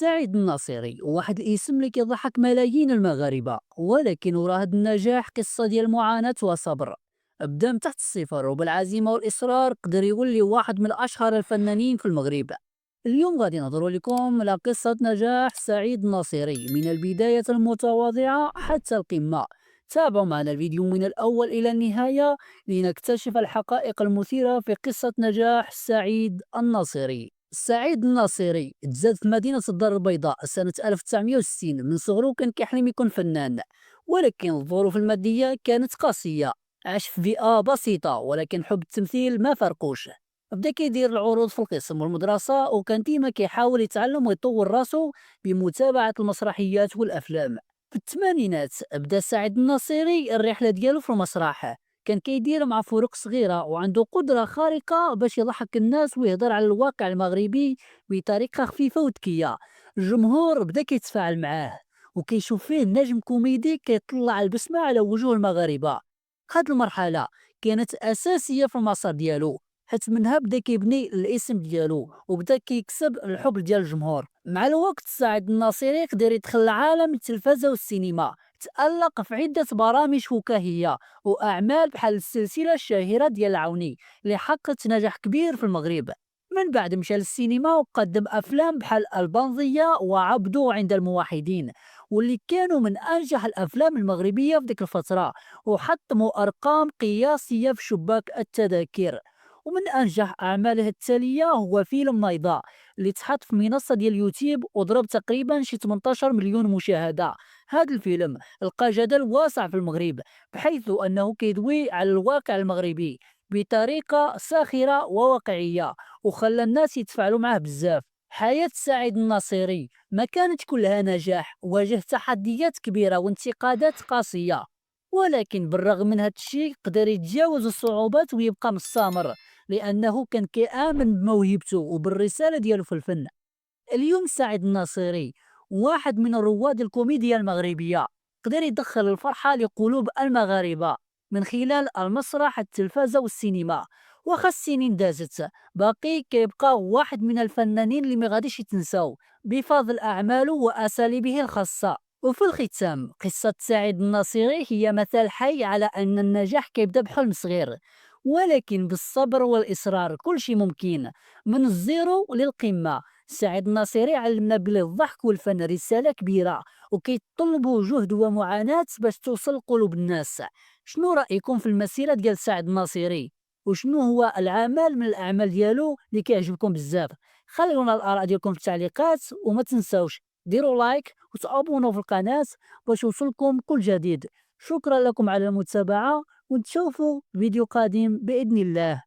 سعيد الناصري واحد الاسم اللي كيضحك ملايين المغاربة، ولكن وراه هاد النجاح قصة ديال معاناة وصبر. بدا من تحت الصفر وبالعزيمة والإصرار قدر يولي واحد من أشهر الفنانين في المغرب. اليوم غادي نهضروا لكم على قصة نجاح سعيد الناصري من البداية المتواضعة حتى القمة. تابعوا معنا الفيديو من الأول إلى النهاية لنكتشف الحقائق المثيرة في قصة نجاح سعيد الناصري. سعيد الناصري تزاد في مدينة الدار البيضاء سنة 1960. من صغره كان كيحلم يكون فنان، ولكن الظروف المادية كانت قاسية. عاش في بيئة بسيطة ولكن حب التمثيل ما فرقوش. بدا كيدير العروض في القسم والمدرسة، وكان ديما كيحاول يتعلم ويطور راسو بمتابعة المسرحيات والأفلام. في الثمانينات بدا سعيد الناصري الرحلة ديالو في المسرح. كان كيدير مع فرق صغيرة وعنده قدرة خارقة باش يضحك الناس ويهضر على الواقع المغربي بطريقة خفيفة وذكية. الجمهور بدا كيتفاعل معاه وكيشوف فيه نجم كوميدي كيطلع البسمة على وجوه المغاربة. هاد المرحلة كانت أساسية في المسار ديالو، حيت منها بدا كيبني الاسم ديالو وبدا كيكسب الحب ديال الجمهور. مع الوقت سعد الناصري قدر يدخل لعالم التلفزة والسينما، تألق في عدة برامج فكاهية وأعمال بحال السلسلة الشهيرة ديال العوني اللي حققت نجاح كبير في المغرب. من بعد مشى للسينما وقدم أفلام بحال البنظية وعبدو عند الموحدين، واللي كانوا من أنجح الأفلام المغربية في ديك الفترة، وحطموا أرقام قياسية في شباك التذاكر. ومن أنجح أعماله التالية هو فيلم نيضاء، اللي تحط في منصة ديال يوتيوب وضرب تقريبا شي 18 مليون مشاهدة. هذا الفيلم لقى جدل واسع في المغرب، بحيث أنه كيدوي على الواقع المغربي بطريقة ساخرة وواقعية، وخلى الناس يتفاعلوا معاه بزاف. حياة سعيد الناصري ما كانت كلها نجاح، واجه تحديات كبيرة وانتقادات قاسية، ولكن بالرغم من هذا الشيء قدر يتجاوز الصعوبات ويبقى مستمر، لأنه كان كيآمن بموهبته وبالرسالة ديالو في الفن. اليوم سعد الناصري واحد من رواد الكوميديا المغربية، قدر يدخل الفرحة لقلوب المغاربة من خلال المسرح التلفزة والسينما. واخا السنين دازت، باقي كيبقى واحد من الفنانين اللي ما غاديش يتنساو بفضل أعماله وأساليبه الخاصة. وفي الختام، قصة سعيد الناصري هي مثال حي على أن النجاح كيبدأ بحلم صغير، ولكن بالصبر والإصرار كل شيء ممكن. من الزيرو للقمة، سعيد الناصري علمنا بلي الضحك والفن رسالة كبيرة، وكيطلبوا جهد ومعاناة باش توصل لقلوب الناس. شنو رأيكم في المسيرة ديال سعيد الناصري؟ وشنو هو العمل من الأعمال ديالو اللي كيعجبكم بزاف؟ خلونا الآراء ديالكم في التعليقات، وما تنساوش ديروا لايك وتابونوا في القناة باش يوصلكم كل جديد. شكرا لكم على المتابعة، ونتشوفوا فيديو قادم بإذن الله.